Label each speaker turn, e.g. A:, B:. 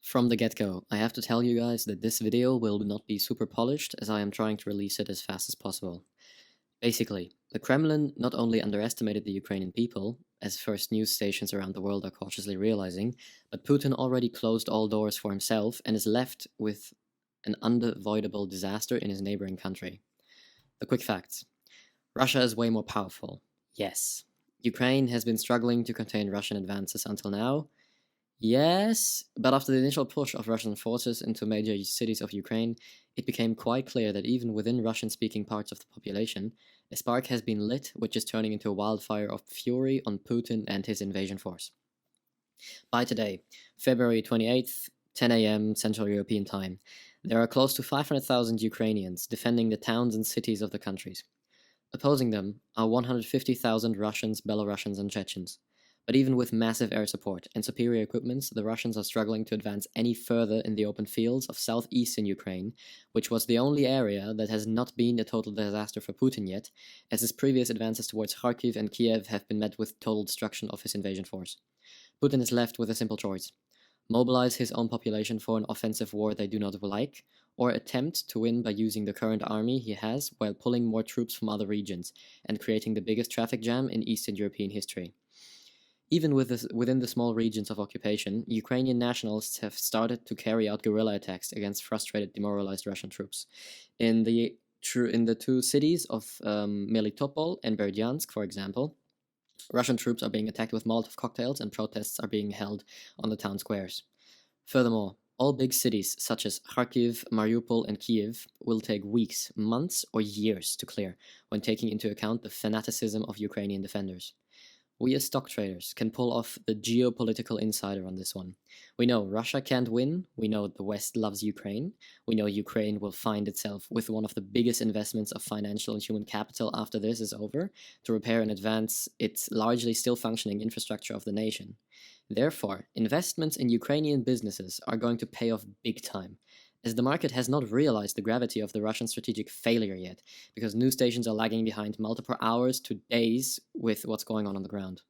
A: From the get-go, I have to tell you guys that this video will not be super polished as I am trying to release it as fast as possible. Basically, the Kremlin not only underestimated the Ukrainian people, as first news stations around the world are cautiously realizing, but Putin already closed all doors for himself and is left with an unavoidable disaster in his neighboring country. The quick facts. Russia is way more powerful. Yes. Ukraine has been struggling to contain Russian advances until now. Yes, but after the initial push of Russian forces into major cities of Ukraine, it became quite clear that even within Russian-speaking parts of the population, a spark has been lit which is turning into a wildfire of fury on Putin and his invasion force. By today, February 28th, 10 a.m. Central European Time, there are close to 500,000 Ukrainians defending the towns and cities of the countries. Opposing them are 150,000 Russians, Belarusians, and Chechens. But even with massive air support and superior equipment, the Russians are struggling to advance any further in the open fields of southeastern Ukraine, which was the only area that has not been a total disaster for Putin yet, as his previous advances towards Kharkiv and Kiev have been met with total destruction of his invasion force. Putin is left with a simple choice: mobilize his own population for an offensive war they do not like, or attempt to win by using the current army he has while pulling more troops from other regions and creating the biggest traffic jam in Eastern European history. Even within the small regions of occupation, Ukrainian nationalists have started to carry out guerrilla attacks against frustrated, demoralized Russian troops. In the two cities of Melitopol and Berdyansk, for example, Russian troops are being attacked with Molotov cocktails and protests are being held on the town squares. Furthermore, all big cities such as Kharkiv, Mariupol, and Kiev will take weeks, months, or years to clear when taking into account the fanaticism of Ukrainian defenders. We as stock traders can pull off the geopolitical insider on this one. We know Russia can't win, we know the West loves Ukraine, we know Ukraine will find itself with one of the biggest investments of financial and human capital after this is over to repair and advance its largely still functioning infrastructure of the nation. Therefore, investments in Ukrainian businesses are going to pay off big time, as the market has not realized the gravity of the Russian strategic failure yet, because news stations are lagging behind multiple hours to days with what's going on the ground.